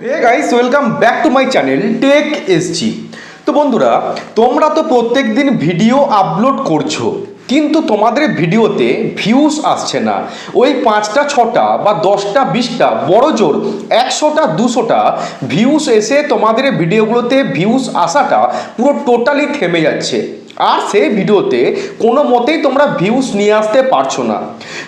Hey guys, welcome back to my channel Tech SG. তো বন্ধুরা, তোমরা তো প্রত্যেক দিন ভিডিও আপলোড করছো, কিন্তু তোমাদের ভিডিওতে ভিউজ আসছে না। ওই 5টা 6টা বা 10টা 20টা বড় জোর 100টা 200টা ভিউজ এসে তোমাদের ভিডিওগুলোতে ভিউজ আসাটা পুরো টোটালি থেমে যাচ্ছে। আর সেই ভিডিওতে কোনো মতেই তোমরা ভিউজ নিয়ে আসতে পারছো না।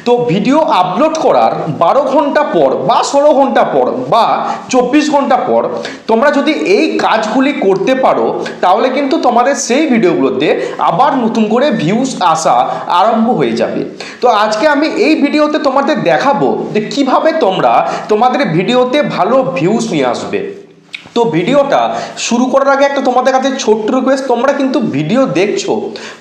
তো ভিডিও আপলোড করার 12 ঘন্টা পর বা 16 ঘন্টা পর বা 24 ঘন্টা পর তোমরা যদি এই কাজগুলি করতে পারো, তাহলে কিন্তু তোমাদের সেই ভিডিওগুলোতে আবার নতুন করে ভিউজ আসা আরম্ভ হয়ে যাবে। তো আজকে আমি এই ভিডিওতে তোমাদের দেখাবো যে কিভাবে তোমরা তোমাদের ভিডিওতে ভালো ভিউজ নিয়ে আসবে। তো ভিডিওটা শুরু করার আগে একটা তোমাদের কাছে ছোট্ট রিকোয়েস্ট, তোমরা কিন্তু ভিডিও দেখছো,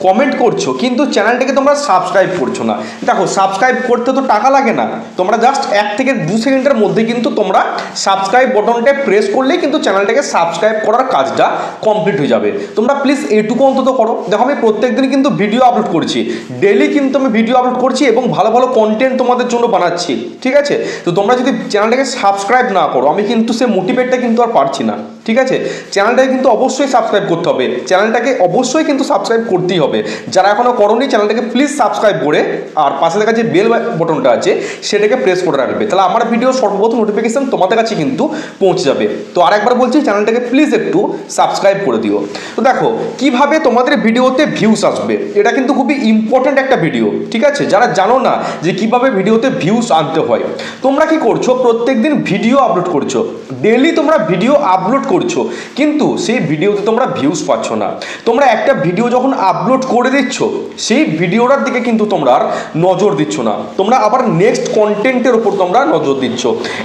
কমেন্ট করছো, কিন্তু চ্যানেলটাকে তোমরা সাবস্ক্রাইব করছো না। দেখো, সাবস্ক্রাইব করতে তো টাকা লাগে না, তোমরা জাস্ট 1 থেকে 2 সেকেন্ডের মধ্যে কিন্তু তোমরা সাবস্ক্রাইব বটনটা প্রেস করলেই কিন্তু চ্যানেলটাকে সাবস্ক্রাইব করার কাজটা কমপ্লিট হয়ে যাবে। তোমরা প্লিজ এইটুকু অন্তত করো। দেখো, আমি প্রত্যেকদিন কিন্তু ভিডিও আপলোড করছি, ডেলি কিন্তু আমি ভিডিও আপলোড করছি এবং ভালো ভালো কন্টেন্ট তোমাদের জন্য বানাচ্ছি, ঠিক আছে? তো তোমরা যদি চ্যানেলটাকে সাবস্ক্রাইব না করো, আমি কিন্তু সে মোটিভেটটা কিন্তু আর পারছি না, ঠিক আছে? চ্যানেলটাকে কিন্তু অবশ্যই সাবস্ক্রাইব করতে হবে, চ্যানেলটাকে অবশ্যই কিন্তু সাবস্ক্রাইব করতেই হবে। যারা এখনো করোনি, চ্যানেলটাকে প্লিজ সাবস্ক্রাইব করে আর পাশে দেখা যে বেল বটনটা আছে সেটাকে প্রেস করে রাখবে, তাহলে আমার ভিডিও সর্বপ্রথম নোটিফিকেশন তোমাদের কাছে কিন্তু পৌঁছে যাবে। তো আরেকবার বলছি, চ্যানেলটাকে প্লিজ একটু সাবস্ক্রাইব করে দিও। তো দেখো, কিভাবে তোমাদের ভিডিওতে ভিউজ আসবে, এটা কিন্তু খুবই ইম্পর্টেন্ট একটা ভিডিও, ঠিক আছে? যারা জানো না যে কিভাবে ভিডিওতে ভিউজ আনতে হয়, তোমরা কি করছো, প্রত্যেকদিন ভিডিও আপলোড করছো, ডেইলি তোমরা ভিডিও আপলোড করছো, কিন্তু সেই ভিডিওতে তোমরা ভিউজ পাচ্ছ না। তোমরা একটা ভিডিও যখন আপলোড করে দিচ্ছ, সেই ভিডিওটার দিকে কিন্তু তোমরা আর নজর দিচ্ছ না, তোমরা আবার নেক্সট কন্টেন্টের উপর তোমরা নজর দিচ্ছ।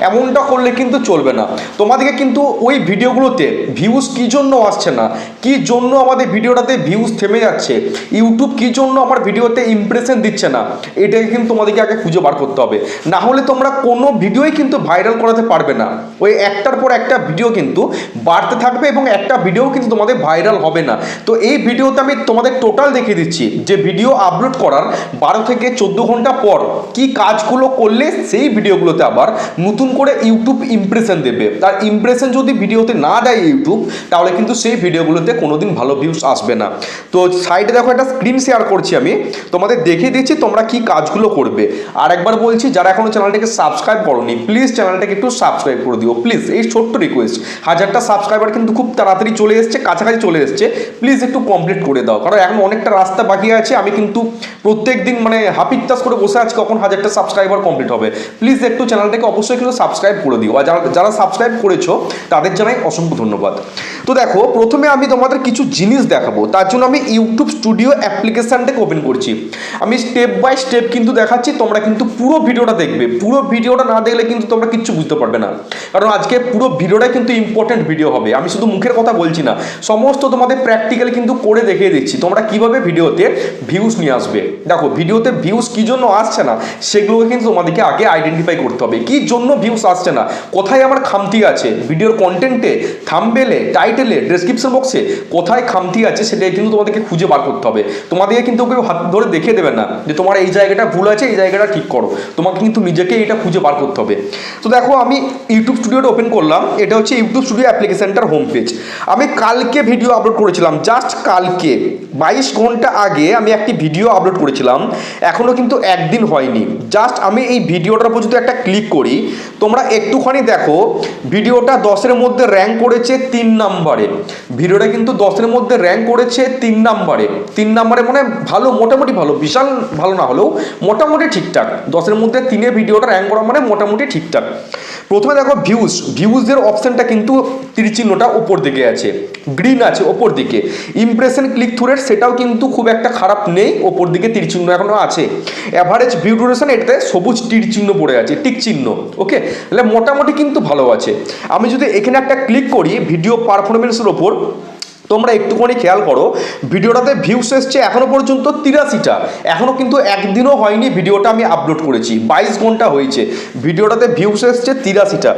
এমনটা করলে কিন্তু চলবে না। তোমাদেরকে কিন্তু ওই ভিডিওগুলোতে ভিউজ কী জন্য আসছে না, কী জন্য আমাদের ভিডিওটাতে ভিউজ থেমে যাচ্ছে, ইউটিউব কী জন্য আমার ভিডিওতে ইমপ্রেশন দিচ্ছে না, এটাকে কিন্তু তোমাদেরকে আগে খুঁজে বার করতে হবে। না হলে তোমরা কোনো ভিডিওই কিন্তু ভাইরাল করাতে পারবে না। ওই একটার পর একটা ভিডিও কিন্তু বাড়তে থাকবে এবং একটা ভিডিও কিন্তু তোমাদের ভাইরাল হবে না। তো এই ভিডিওতে আমি তোমাদের টোটাল দেখিয়ে দিচ্ছি যে ভিডিও আপলোড করার 12 থেকে 14 ঘন্টা পর কি কাজগুলো করলে সেই ভিডিওগুলোতে আবার নতুন করে ইউটিউব ইমপ্রেশন দেবে। তার ইমপ্রেশন যদি ভিডিওতে না দেয় ইউটিউব, তাহলে কিন্তু সেই ভিডিওগুলোতে কোনোদিন ভালো ভিউজ আসবে না। তো সাইডে দেখো, একটা স্ক্রিন শেয়ার করছি, আমি তোমাদের দেখিয়ে দিচ্ছি তোমরা কি কাজগুলো করবে। আর একবার বলছি, যারা এখনো চ্যানেলটাকে সাবস্ক্রাইব করোনি, প্লিজ চ্যানেলটাকে একটু সাবস্ক্রাইব করে দিও প্লিজ। এই ছোট্ট রিকোয়েস্ট, 1000টা সাবস্ক্রাইবার কিন্তু খুব তাড়াতাড়ি চলে এসছে, কাছাকাছি চলে এসছে, প্লিজ একটু কমপ্লিট করে দাও, কারণ এখন অনেকটা রাস্তা বাকি আছে। আমি কিন্তু প্রত্যেক দিন হাপিত্তাস করে বসে আছি কখন 1000টা সাবস্ক্রাইবার কমপ্লিট হবে। প্লিজ একটু চ্যানেলটাকে অবশ্যই কিন্তু সাবস্ক্রাইব করে দিও, আর যারা সাবস্ক্রাইব করেছো তাদের জানাই অসংখ্য ধন্যবাদ। তো দেখো, প্রথমে আমি তোমাদের কিছু জিনিস দেখাবো, তার জন্য আমি ইউটিউব স্টুডিও অ্যাপ্লিকেশনটাকে ওপেন করছি। আমি স্টেপ বাই স্টেপ কিন্তু দেখাচ্ছি, তোমরা কিন্তু পুরো ভিডিওটা দেখবে। পুরো ভিডিওটা না দেখলে কিন্তু তোমরা কিচ্ছু বুঝতে পারবে না, কারণ আজকে পুরো ভিডিওটাই কিন্তু ইম্পর্টেন্ট ভিডিও হবে। আমি শুধু মুখের কথা বলছি না, সমস্ত তোমাদের প্র্যাকটিক্যাল কিন্তু করে দেখিয়ে দিচ্ছি তোমরা কিভাবে ভিডিওতে ভিউজ নিয়ে আসবে। দেখো, ভিডিওতে ভিউজ কী জন্য আসছে না সেগুলোকে কিন্তু তোমাদেরকে আগে আইডেন্টিফাই করতে হবে। কী জন্য ভিউজ আসছে না, কোথায় আমার খামতি আছে, ভিডিওর কন্টেন্টে, থাম্বনেলে, টাইটেলে, ডেসক্রিপশন বক্সে কোথায় খামতি আছে সেটা কিন্তু তোমাদেরকে খুঁজে বার করতে হবে। তোমাদেরকে কিন্তু কেউ হাত ধরে দেখিয়ে দেবে না যে তোমার এই জায়গাটা ভুল আছে, এই জায়গাটা ঠিক করো, তোমাকে কিন্তু নিজেকে এটা খুঁজে বার করতে হবে। তো দেখো, আমি ইউটিউব স্টুডিওটা ওপেন করলাম, এটা হচ্ছে ইউটিউব স্টুডিও অ্যাপ্লিকেশনটার হোম পেজ। আমি কালকে ভিডিও আপলোড করেছিলাম, জাস্ট কালকে 22 ঘন্টা আগে আমি একটি ভিডিও আপলোড করেছিলাম, এখনও কিন্তু একদিন হয়নি। জাস্ট আমি এই ভিডিওটার উপর যদি একটা ক্লিক করি, তোমরা একটুখানি দেখো, ভিডিওটা 10-এর মধ্যে র্যাঙ্ক করেছে 3 নম্বরে। ভিডিওটা কিন্তু 10-এর মধ্যে র্যাঙ্ক করেছে 3 নম্বরে। 3 নম্বরে মানে ভালো, মোটামুটি ভালো, বিশাল ভালো না হলেও মোটামুটি ঠিকঠাক। 10-এর মধ্যে 3-এ ভিডিওটা র্যাঙ্ক করা মানে মোটামুটি ঠিকঠাক। প্রথমে দেখো, ভিউজের অপশানটা কিন্তু তীরচিহ্নটা ওপর দিকে আছে, গ্রিন আছে ওপর দিকে। ইমপ্রেশন ক্লিক থ্রু রেট সেটাও কিন্তু খুব একটা খারাপ নেই, ওপর দিকে তীরচিহ্ন এখনো আছে। অ্যাভারেজ ভিউ ডিউরেশন, এটাতে সবুজ তীরচিহ্ন পড়ে আছে, টিক চিহ্ন, ওকে, তাহলে মোটামুটি কিন্তু ভালো আছে। আমি যদি এখানে একটা ক্লিক করি ভিডিও পারফরমেন্সের ওপর, তোমরা একটুখানি খেয়াল করো, ভিডিওটাতে ভিউস এসছে এখনো পর্যন্ত 83টা, এখনো কিন্তু একদিনও হয়নি ভিডিওটা আমি আপলোড করেছি, 22 ঘন্টা হয়েছে, ভিডিওটাতে ভিউস এসছে 83টা।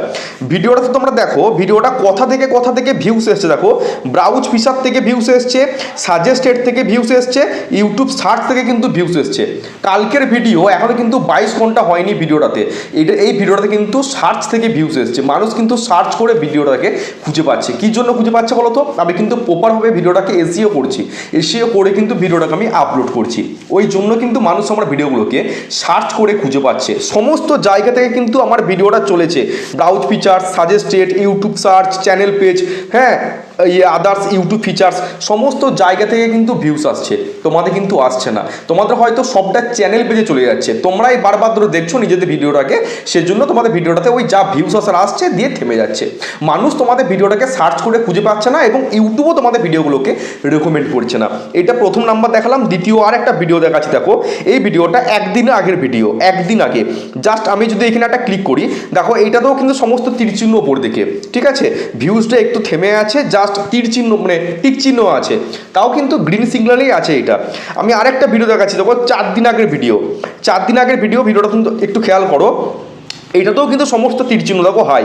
ভিডিওটাতে তোমরা দেখো ভিডিওটা কথা থেকে ভিউস এসছে, দেখো ব্রাউজ ফিচার থেকে ভিউস এসছে, সাজেস্টেড থেকে ভিউস এসছে, ইউটিউব সার্চ থেকে কিন্তু ভিউস এসছে। কালকের ভিডিও এখনো কিন্তু 22 ঘন্টা হয়নি ভিডিওটাতে, এই ভিডিওটাতে কিন্তু সার্চ থেকে ভিউস এসছে, মানুষ কিন্তু সার্চ করে ভিডিওটাকে খুঁজে পাচ্ছে। কী জন্য খুঁজে পাচ্ছে বলো তো? আমি কিন্তু প্রপারভাবে ভিডিওটাকে এসইও করছি, এসইও করে কিন্তু ভিডিওটাকে আমি আপলোড করছি, ওই জন্য কিন্তু মানুষ আমার ভিডিওগুলোকে সার্চ করে খুঁজে পাচ্ছে। সমস্ত জায়গা থেকে কিন্তু আমার ভিডিওটা চলেছে, browse features, suggested, YouTube search, channel page, হ্যাঁ আদার্স ইউটিউব ফিচার্স, সমস্ত জায়গা থেকে কিন্তু ভিউস আসছে, তোমাদের কিন্তু আসছে না। তোমাদের হয়তো সবটা চ্যানেল পেজে চলে যাচ্ছে, তোমরাই বারবার ধরে দেখছো নিজেদের ভিডিওটাকে, সেজন্য তোমাদের ভিডিওটাতে ওই যা ভিউস আসার আসছে দিয়ে থেমে যাচ্ছে। মানুষ তোমাদের ভিডিওটাকে সার্চ করে খুঁজে পাচ্ছে না এবং ইউটিউবও তোমাদের ভিডিওগুলোকে রেকমেন্ড করছে না। এটা প্রথম নাম্বার দেখালাম। দ্বিতীয় আর একটা ভিডিও দেখাচ্ছি, দেখো এই ভিডিওটা একদিন আগের ভিডিও, একদিন আগে। জাস্ট আমি যদি এখানে একটা ক্লিক করি, দেখো এইটাতেও কিন্তু সমস্ত তীরচিহ্ন ওপর দিকে, ঠিক আছে, ভিউজটা একটু থেমে আছে, জাস্ট তীর চিহ্ন মানে টিক চিহ্ন আছে, তাও কিন্তু গ্রিন সিগন্যালেই আছে এটা। আমি আরেকটা ভিডিও দেখাচ্ছি, দেখো 4 দিন আগের ভিডিও, 4 দিন আগের ভিডিওটা কিন্তু একটু খেয়াল করো, এইটাতেও কিন্তু সমস্ত তীরচিহ্ন দেখো high.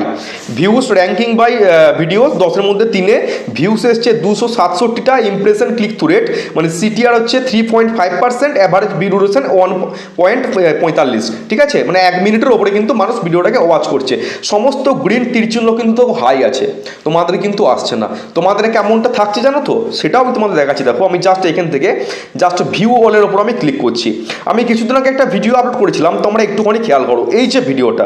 Views ranking by video 10-এর মধ্যে 3-এ, ভিউস এসছে 267টা, ইমপ্রেশন ক্লিক থ্রু রেট মানে সিটিআর হচ্ছে 3.5%, অ্যাভারেজ ভিউ ডিউরেশন 1.45, ঠিক আছে, মানে 1 মিনিটের ওপরে কিন্তু মানুষ ভিডিওটাকে ওয়াচ করছে। সমস্ত গ্রিন তীরচিহ্ন কিন্তু হাই আছে, তোমাদের কিন্তু আসছে না। তোমাদের কেমনটা থাকছে জানো তো, সেটাও আমি তোমাদের দেখাচ্ছি। দেখো আমি জাস্ট এখান থেকে জাস্ট ভিউ অলের ওপর আমি ক্লিক করছি। আমি কিছুদিন আগে একটা ভিডিও আপলোড করেছিলাম, তোমরা একটুখানি খেয়াল করো, এই যে ভিডিওটা,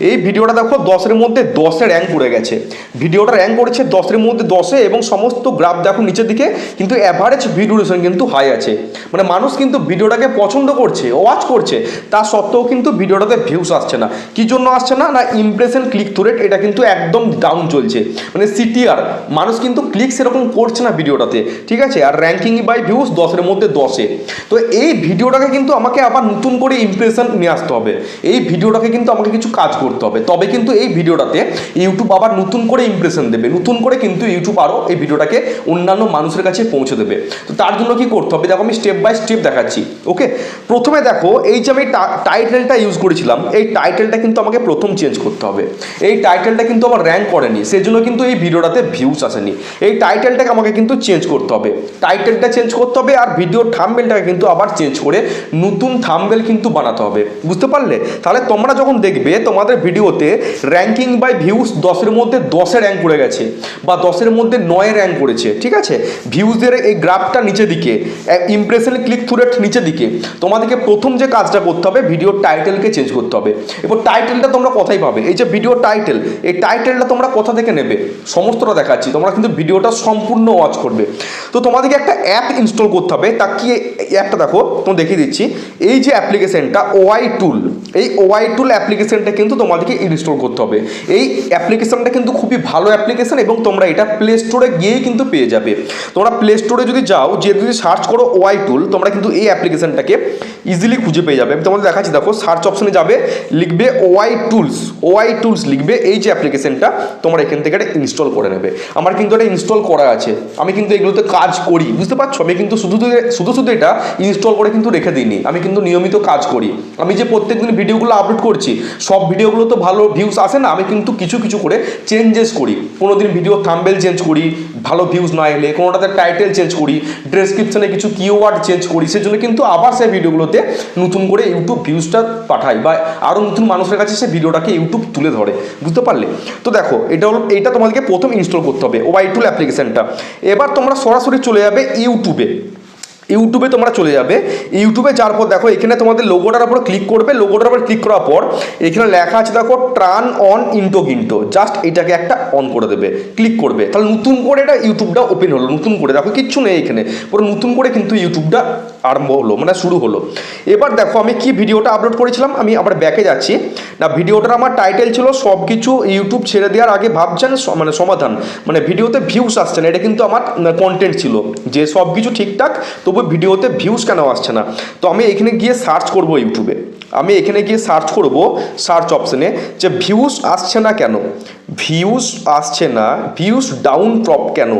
এই ভিডিওটা দেখো 10-এর মধ্যে 10-এ র্যাঙ্ক করে গেছে, ভিডিওটা র্যাঙ্ক করেছে 10-এর মধ্যে 10-এ, এবং সমস্ত গ্রাফ দেখো নিচের দিকে কিন্তু অ্যাভারেজ ভিউ ডিউরেশন কিন্তু হাই আছে, মানে মানুষ কিন্তু ভিডিওটাকে পছন্দ করছে, ওয়াচ করছে, তা সত্ত্বেও কিন্তু ভিডিওটাতে ভিউস আসছে না। কী জন্য আসছে না? না ইমপ্রেশন ক্লিক থ্রু রেট এটা কিন্তু একদম ডাউন চলছে, মানে সিটিআর মানুষ কিন্তু ক্লিক সেরকম করছে না ভিডিওটাতে, ঠিক আছে, আর র্যাঙ্কিং বাই ভিউস 10-এর মধ্যে 10-এ। তো এই ভিডিওটাকে কিন্তু আমাকে আবার নতুন করে ইমপ্রেশন নিয়ে আসতে হবে, এই ভিডিওটাকে কিন্তু আমাকে কিছু কাজ করতে হবে, তবে কিন্তু এই ভিডিওটাতে ইউটিউব আবার নতুন করে ইমপ্রেশন দেবে, নতুন করে কিন্তু ইউটিউব আরও এই ভিডিওটাকে অন্যান্য মানুষের কাছে পৌঁছে দেবে। তো তার জন্য কি করতে হবে, দেখো আমি স্টেপ বাই স্টেপ দেখাচ্ছি। ওকে, প্রথমে দেখো এই যে আমি টাইটেলটা ইউজ করেছিলাম, এই টাইটেলটা কিন্তু আমাকে প্রথম চেঞ্জ করতে হবে। এই টাইটেলটা কিন্তু আমার র্যাঙ্ক করেনি, সেজন্য কিন্তু এই ভিডিওটাতে ভিউস আসেনি। এই টাইটেলটাকে আমাকে কিন্তু চেঞ্জ করতে হবে, টাইটেলটা চেঞ্জ করতে হবে, আর ভিডিওর থাম্বনেলটাকে কিন্তু আবার চেঞ্জ করে নতুন থাম্বনেল কিন্তু বানাতে হবে, বুঝতে পারলে? তাহলে তোমরা যখন দেখবে তোমাদের ভিডিওতে র্যাঙ্কিং বাই ভিউস 10-এর মধ্যে 10-এ র্যাঙ্ক করে গেছে, বা 10-এর মধ্যে 9-এ র্যাঙ্ক করেছে, ঠিক আছে, ভিউজের এই গ্রাফটা নিচের দিকে, ইমপ্রেশন ক্লিক থ্রু রেট নিচের দিকে, তোমাদেরকে প্রথম যে কাজটা করতে হবে ভিডিওর টাইটেলকে চেঞ্জ করতে হবে। এবার টাইটেলটা তোমরা কোথায় পাবে? এই যে ভিডিও টাইটেল, এই টাইটেলটা তোমরা কোথা থেকে নেবে সমস্তটা দেখাচ্ছি, তোমরা কিন্তু ভিডিওটা সম্পূর্ণ ওয়াচ করবে। তো তোমাদেরকে একটা অ্যাপ ইনস্টল করতে হবে। তা কি অ্যাপটা দেখো তোমাকে দেখিয়ে দিচ্ছি, এই যে অ্যাপ্লিকেশনটা ওয়াই টুল, এই ওয়াই টুল অ্যাপ্লিকেশনটা কিন্তু তোমাদেরকে ইনস্টল করতে হবে। এই অ্যাপ্লিকেশনটা কিন্তু খুবই ভালো অ্যাপ্লিকেশন, এবং তোমরা এটা প্লে স্টোরে গিয়েই কিন্তু পেয়ে যাবে। তোমরা প্লে স্টোরে যদি যাও, যদি সার্চ করো ওয়াই টুল, তোমরা কিন্তু এই অ্যাপ্লিকেশনটাকে ইজিলি খুঁজে পেয়ে যাবে। আমি তোমাদের দেখাচ্ছি, দেখো সার্চ অপশনে যাবে, লিখবে ওয়াই টুলস লিখবে, এই যে অ্যাপ্লিকেশনটা তোমরা এখান থেকে এটা ইনস্টল করে নেবে। আমার কিন্তু এটা ইনস্টল করা আছে, আমি কিন্তু এগুলোতে কাজ করি, বুঝতে পারছো? আমি কিন্তু শুধু এটা ইনস্টল করে কিন্তু রেখে দিইনি, আমি কিন্তু নিয়মিত কাজ করি। আমি যে প্রত্যেকদিন ভিডিওগুলো আপলোড করছি, সব ভিডিওগুলো তো ভালো ভিউস আসে না, আমি কিন্তু কিছু কিছু করে চেঞ্জেস করি। কোনো দিন ভিডিও থাম্বনেল চেঞ্জ করি ভালো ভিউজ না এলে, কোনোটাতে টাইটেল চেঞ্জ করি, ডেসক্রিপশনে কিছু কিওয়ার্ড চেঞ্জ করি, সেজন্য কিন্তু আবার সেই ভিডিওগুলোতে নতুন করে ইউটিউব ভিউজটা পাঠাই, বা আরও নতুন মানুষের কাছে সে ভিডিওটাকে ইউটিউব তুলে ধরে, বুঝতে পারলে? তো দেখো এইটা তোমাদেরকে প্রথম ইনস্টল করতে হবে ওয়াই টুল অ্যাপ্লিকেশনটা। এবার তোমরা সরাসরি চলে যাবে ইউটিউবে তোমরা চলে যাবে। ইউটিউবে যাওয়ার পর দেখো এখানে তোমাদের লোগোটার উপর ক্লিক করবে, লোগোটার উপর ক্লিক করার পর এখানে লেখা আছে দেখো টার্ন অন ইন্টো, জাস্ট এটাকে একটা অন করে দেবে, ক্লিক করবে, তাহলে নতুন করে এটা ইউটিউবটা ওপেন হলো, নতুন করে দেখো কিচ্ছু নেই এখানে, পুরো নতুন করে কিন্তু ইউটিউবটা আরম্ভ হলো, মানে শুরু হলো। এবার দেখো আমি কি ভিডিওটা আপলোড করেছিলাম, আমি আবার ব্যাকে যাচ্ছি না, ভিডিওটার আমার টাইটেল ছিল সব কিছু ইউটিউব ছেড়ে দেওয়ার আগে ভাবছেন মানে সমাধান, মানে ভিডিওতে ভিউস আসছে না, এটা কিন্তু আমার কন্টেন্ট ছিল যে সব কিছু ঠিকঠাক তবু ভিডিওতে ভিউস কেন আসছে না। তো আমি এখানে গিয়ে সার্চ করব ইউটিউবে, আমি এখানে গিয়ে সার্চ করব সার্চ অপশনে যে ভিউস আসছে না কেন, ভিউস আসছে না, ভিউস ডাউন ড্রপ কেন,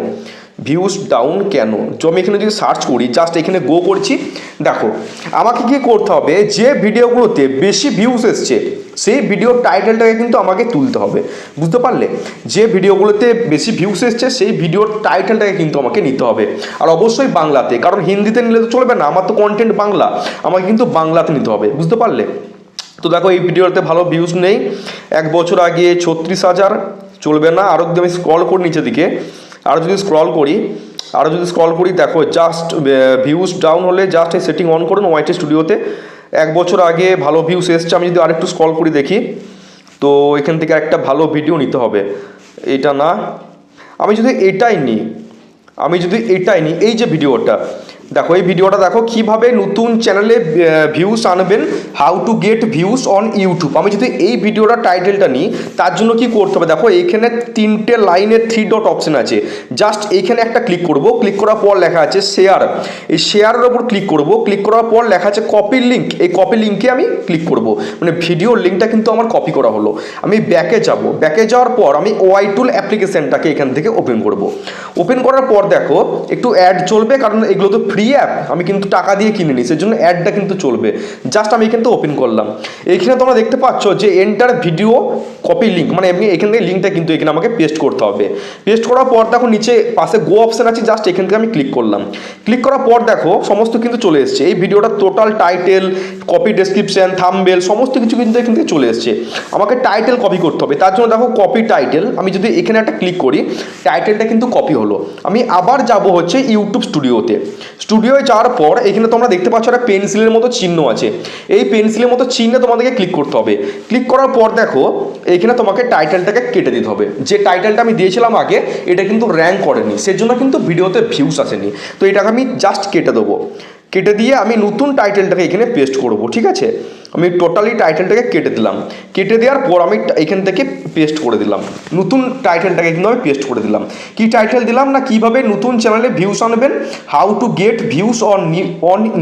ভিউজ ডাউন কেন? আমি এখানে যদি সার্চ করি, জাস্ট এখানে গো করছি, দেখো আমাকে কি করতে হবে, যে ভিডিওগুলোতে বেশি ভিউজ এসছে সেই ভিডিওর টাইটেলটাকে কিন্তু আমাকে তুলতে হবে, বুঝতে পারলে? যে ভিডিওগুলোতে বেশি ভিউজ এসছে সেই ভিডিওর টাইটেলটাকে কিন্তু আমাকে নিতে হবে, আর অবশ্যই বাংলাতে, কারণ হিন্দিতে নিলে তো চলবে না, আমার তো কন্টেন্ট বাংলা, আমাকে কিন্তু বাংলাতে নিতে হবে, বুঝতে পারলে? তো দেখো এই ভিডিওতে ভালো ভিউজ নেই, 1 বছর আগে 36,000, চলবে না। আরও যদি আমি স্ক্রল করি নিচের দিকে, আরও যদি স্ক্রল করি, দেখো জাস্ট ভিউজ ডাউন হলে জাস্ট এই সেটিং অন করুন ওয়াইটি স্টুডিওতে। 1 বছর আগে ভালো ভিউজ এসছে, আমি যদি আরেকটু স্ক্রল করি দেখি, তো এখান থেকে একটা ভালো ভিডিও নিতে হবে, এটা না, আমি যদি এটাই নিই, এই যে ভিডিওটা দেখো, এই ভিডিওটা দেখো কীভাবে নতুন চ্যানেলে ভিউজ আনবেন, how to get views on YouTube. আমি যদি এই ভিডিওটার টাইটেলটা নিই, তার জন্য কি করতে হবে, দেখো এইখানে 3টে লাইনের 3 ডট অপশন আছে, জাস্ট এইখানে একটা ক্লিক করব, ক্লিক করার পর লেখা আছে শেয়ার, এই শেয়ারের ওপর ক্লিক করব, ক্লিক করার পর লেখা আছে কপি লিঙ্ক, এই কপি লিঙ্কে আমি ক্লিক করব, মানে ভিডিওর লিঙ্কটা কিন্তু আমার কপি করা হলো। আমি ব্যাকে যাওয়ার পর আমি ওয়াই টুল অ্যাপ্লিকেশনটাকে এখান থেকে ওপেন করব। ওপেন করার পর দেখো একটু অ্যাড চলবে, কারণ এগুলো তো ফ্রি অ্যাপ, আমি কিন্তু টাকা দিয়ে কিনে নিই, সেজন্য অ্যাডটা কিন্তু চলবে। জাস্ট আমি এখান থেকে ওপেন করলাম, এইখানে তোমরা দেখতে পাচ্ছ যে এন্টার ভিডিও কপি লিঙ্ক, মানে এমনি এখান থেকে লিঙ্কটা কিন্তু এখানে আমাকে পেস্ট করতে হবে। পেস্ট করার পর দেখো নিচে পাশে গো অপশন আছে, জাস্ট এখান থেকে আমি ক্লিক করলাম। ক্লিক করার পর দেখো সমস্ত কিন্তু চলে এসছে, এই ভিডিওটা total title, copy description, thumbnail সমস্ত কিছু কিন্তু এখান থেকে চলে এসছে। আমাকে টাইটেল কপি করতে হবে, তার জন্য দেখো কপি টাইটেল, আমি যদি এখানে একটা ক্লিক করি, টাইটেলটা কিন্তু কপি হলো। আমি আবার যাব হচ্ছে ইউটিউব স্টুডিওতে যাওয়ার পর এখানে তোমরা দেখতে পাচ্ছ একটা পেন্সিলের মতো চিহ্ন আছে, এই পেন্সিলের মতো চিহ্নে তোমাদেরকে ক্লিক করতে হবে। ক্লিক করার পর দেখো এইখানে তোমাকে টাইটেলটাকে কেটে দিতে হবে, যে টাইটেলটা আমি দিয়েছিলাম আগে এটা কিন্তু র্যাঙ্ক করেনি, সেজন্য কিন্তু ভিডিওতে ভিউস আসেনি, তো এটাকে আমি জাস্ট কেটে দেবো। কেটে দিয়ে আমি নতুন টাইটেলটাকে এখানে পেস্ট করব, ঠিক আছে? আমি টোটালি টাইটেলটাকে কেটে দিলাম, কেটে দেওয়ার পর আমি এখান থেকে পেস্ট করে দিলাম, নতুন টাইটেলটাকে কিন্তু আমি পেস্ট করে দিলাম। কি টাইটেল দিলাম না, কীভাবে নতুন চ্যানেলে ভিউস আনবেন, how to get views on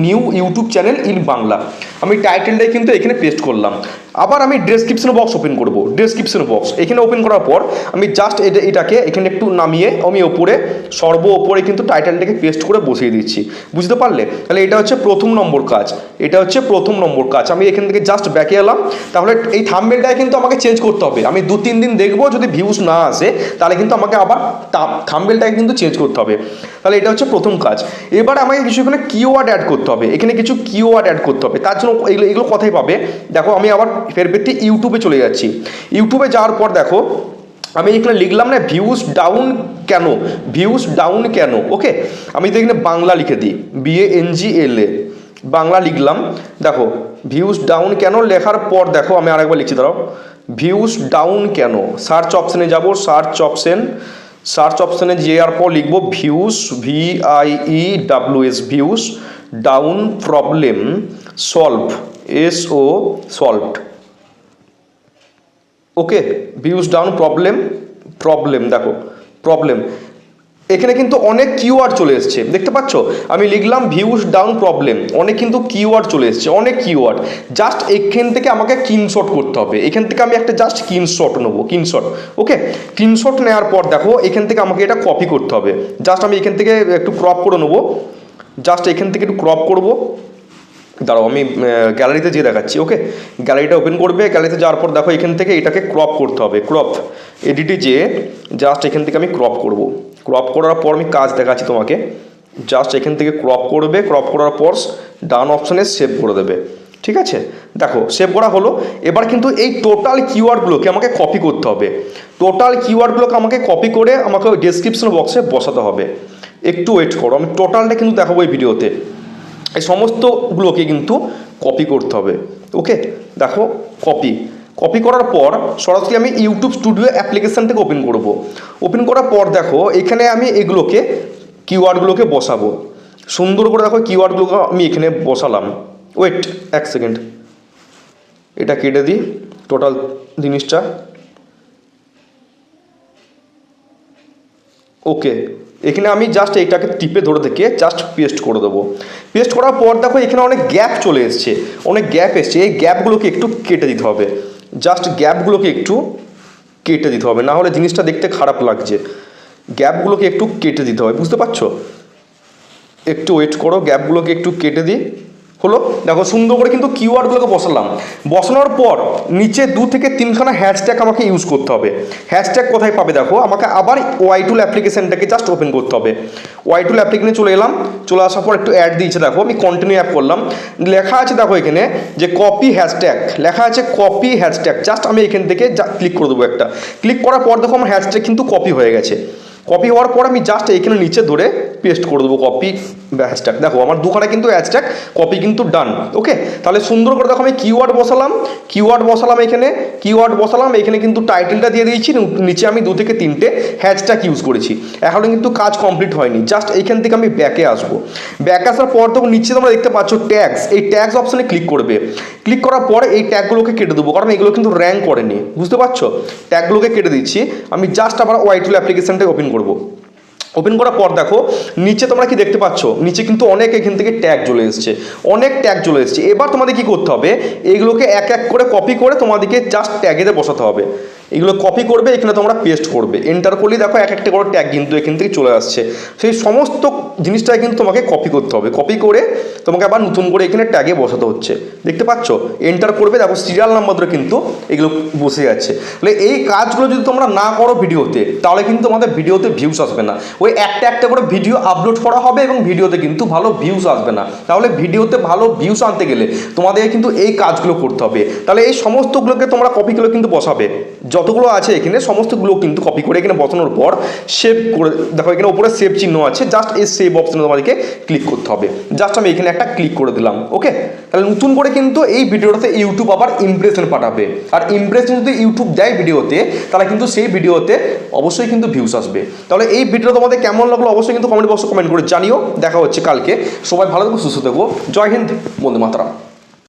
new YouTube channel in Bangla. আমি টাইটেলটাই কিন্তু এখানে পেস্ট করলাম। আবার আমি ডেসক্রিপশন বক্স ওপেন করব, ডেসক্রিপশন বক্স এখানে ওপেন করার পর আমি জাস্ট এটাকে এখানে একটু নামিয়ে আমি ওপরে ওপরে কিন্তু টাইটেলটাকে পেস্ট করে বসিয়ে দিচ্ছি, বুঝতে পারলে? তাহলে এটা হচ্ছে প্রথম নম্বর কাজ, আমি এখান থেকে জাস্ট ব্যাকে এলাম। তাহলে এই থাম্বনেলটাই কিন্তু আমাকে চেঞ্জ করতে হবে, আমি 2-3 দিন দেখবো, যদি ভিউজ না আসে তাহলে কিন্তু আমাকে আবার থাম্বনেলটাকে কিন্তু চেঞ্জ করতে হবে। তাহলে এটা হচ্ছে প্রথম কাজ। এবার আমাকে কিছু এখানে কিওয়ার্ড অ্যাড করতে হবে, তার জন্য এগুলো কোথায় পাবে, দেখো আমি আবার ফের ইউটিউবে চলে যাচ্ছি। ইউটিউবে যাওয়ার পর দেখো আমি এখানে লিখলাম না ভিউজ ডাউন কেন, ওকে? আমি তো এখানে বাংলা লিখে দিই, BANGLA, বাংলা লিখলাম। দেখো ভিউজ ডাউন কেন লেখার পর দেখো আমি আরেকবার লিখছি, দাঁড়াও, ভিউজ ডাউন কেন, সার্চ অপশানে যাব, সার্চ অপশানে যাওয়ার পর লিখবো views, VIEWS, views down problem solve, solved, okay? Views down problem, দেখো প্রবলেম, এখানে কিন্তু অনেক কিওয়ার্ড চলে এসছে, দেখতে পাচ্ছ? আমি লিখলাম ভিউজ ডাউন প্রবলেম, অনেক কিন্তু কিওয়ার্ড চলে এসছে, অনেক কিওয়ার্ড। জাস্ট এখান থেকে আমাকে স্ক্রিনশট করতে হবে, এখান থেকে আমি একটা জাস্ট স্ক্রিনশট নেবো, ওকে? স্ক্রিনশট নেওয়ার পর দেখো এখান থেকে আমাকে এটা কপি করতে হবে, জাস্ট আমি এখান থেকে একটু ক্রপ করে নেবো, জাস্ট এখান থেকে একটু ক্রপ করবো। দাঁড়াও আমি গ্যালারিতে যেয়ে দেখাচ্ছি, ওকে? গ্যালারিটা ওপেন করবে, গ্যালারিতে যাওয়ার পর দেখো এখান থেকে এটাকে ক্রপ করতে হবে, এডিটে যেয়ে জাস্ট এখান থেকে আমি ক্রপ করব। ক্রপ করার পর আমি কাজ দেখাচ্ছি তোমাকে, জাস্ট এখান থেকে ক্রপ করবে, ক্রপ করার পর ডান অপশানে সেভ করে দেবে, ঠিক আছে? দেখো সেভ করা হলো। এবার কিন্তু এই টোটাল কিওয়ার্ডগুলোকে আমাকে কপি করতে হবে, আমাকে কপি করে আমাকে ওই ডেসক্রিপশন বক্সে বসাতে হবে। একটু ওয়েট করো, আমি টোটালটা কিন্তু দেখাবো এই ভিডিওতে, এই সমস্তগুলোকে কিন্তু কপি করতে হবে, ওকে? দেখো কপি করার পর সরাসরি আমি ইউটিউব স্টুডিও অ্যাপ্লিকেশানটাকে ওপেন করব। ওপেন করার পর দেখো এখানে আমি কিওয়ার্ডগুলোকে বসাবো সুন্দর করে। দেখো কিওয়ার্ডগুলোকে আমি এখানে বসালাম, ওয়েট 1 সেকেন্ড, এটা কেটে দিই টোটাল জিনিসটা, ওকে? এখানে আমি জাস্ট এইটাকে টিপে ধরে থেকে জাস্ট পেস্ট করে দেবো। পেস্ট করার পর দেখো এখানে অনেক গ্যাপ চলে এসছে, এই গ্যাপগুলোকে একটু কেটে দিতে হবে, জাস্ট গ্যাপগুলোকে একটু কেটে দিতে হবে, না হলে জিনিসটা দেখতে খারাপ লাগছে। গ্যাপগুলোকে একটু কেটে দিতে হবে, বুঝতে পারছো? একটু ওয়েট করো, গ্যাপগুলোকে একটু কেটে দিই। হলো, দেখো সুন্দর করে কিন্তু কিওয়ার্ডগুলোকে বসালাম। বসানোর পর নিচে 2 থেকে 3খানা হ্যাশট্যাগ আমাকে ইউজ করতে হবে। হ্যাশট্যাগ কোথায় পাবে দেখো, আমাকে আবার ওয়াই টুল অ্যাপ্লিকেশনটাকে জাস্ট ওপেন করতে হবে। ওয়াই টুল অ্যাপ্লিকেশনে চলে এলাম, চলে আসার পর একটু অ্যাড দিয়েছে দেখো, আমি কন্টিনিউ অ্যাপ করলাম। লেখা আছে দেখো এখানে যে কপি হ্যাশট্যাগ, লেখা আছে কপি হ্যাশট্যাগ। জাস্ট আমি এখান থেকে ক্লিক করে দেবো একটা। ক্লিক করার পর দেখো আমার হ্যাশট্যাগ কিন্তু কপি হয়ে গেছে। কপি হওয়ার পর আমি জাস্ট এইখানে নিচে ধরে পেস্ট করে দেবো কপি হ্যাশট্যাগ। দেখো আমার 2খানা কিন্তু হ্যাশট্যাগ কপি কিন্তু ডান। ওকে, তাহলে সুন্দর করে দেখো আমি কিওয়ার্ড বসালাম, কিওয়ার্ড বসালাম এখানে কিন্তু টাইটেলটা দিয়ে দিয়েছি, নিচে আমি 2 থেকে 3টে হ্যাশট্যাগ ইউজ করেছি। এখনও কিন্তু কাজ কমপ্লিট হয়নি, জাস্ট এইখান থেকে আমি ব্যাকে আসবো। ব্যাকে আসার পর তখন নিচে তোমরা দেখতে পাচ্ছ ট্যাগস, এই ট্যাগস অপশানে ক্লিক করবে। ক্লিক করার পর এই ট্যাগগুলোকে কেটে দেবো, কারণ এগুলো কিন্তু র্যাঙ্ক করেনি, বুঝতে পারছো? ট্যাগগুলোকে কেটে দিচ্ছি। আমি জাস্ট আবার ওয়াই টুল অ্যাপ্লিকেশনটা ওপেন করবো। ওপেন করার পর দেখো নিচে তোমরা কি দেখতে পাচ্ছ, নিচে কিন্তু অনেক এখান থেকে ট্যাগ চলে এসছে, অনেক ট্যাগ চলে এসছে। এবার তোমাদের কি করতে হবে, এইগুলোকে এক এক করে কপি করে তোমাদেরকে জাস্ট ট্যাগেতে বসাতে হবে। এগুলো কপি করবে, এখানে তোমরা পেস্ট করবে। এন্টার করলেই দেখো এক একটা করে ট্যাগ কিন্তু এখান থেকে চলে আসছে। সেই সমস্ত জিনিসটা কিন্তু তোমাকে কপি করতে হবে। কপি করে তোমাকে আবার নতুন করে এখানে ট্যাগে বসাতে হচ্ছে, দেখতে পাচ্ছ? এন্টার করবে, দেখো সিরিয়াল নাম্বার ধরে কিন্তু এগুলো বসে যাচ্ছে। তাহলে এই কাজগুলো যদি তোমরা না করো ভিডিওতে, তাহলে কিন্তু তোমাদের ভিডিওতে ভিউস আসবে না। ওই একটা একটা করে ভিডিও আপলোড করা হবে এবং ভিডিওতে কিন্তু ভালো ভিউস আসবে না। তাহলে ভিডিওতে ভালো ভিউস আনতে গেলে তোমাদের কিন্তু এই কাজগুলো করতে হবে। তাহলে এই সমস্তগুলোকে তোমরা কপি করে কিন্তু বসাবে, যতগুলো আছে এখানে সমস্তগুলো কিন্তু কপি করে এখানে বসানোর পর সেভ করে দেখো, এখানে উপরে সেভ চিহ্ন আছে, জাস্ট এই সেভ অপশনে তোমাদেরকে ক্লিক করতে হবে। জাস্ট আমি এখানে একটা ক্লিক করে দিলাম। ওকে, তাহলে নতুন করে কিন্তু এই ভিডিওটাতে ইউটিউব আবার ইমপ্রেশন পাঠাবে, আর ইমপ্রেশন যদি ইউটিউব দেয় ভিডিওতে, তাহলে কিন্তু সেই ভিডিওতে অবশ্যই কিন্তু ভিউস আসবে। তাহলে এই ভিডিও তোমাদের কেমন লাগলো অবশ্যই কিন্তু কমেন্ট বক্সে কমেন্ট করে জানিও। দেখা হচ্ছে কালকে। সবাই ভালো থেকো, সুস্থ থেকো। জয় হিন্দ, বন্দে মাতরম।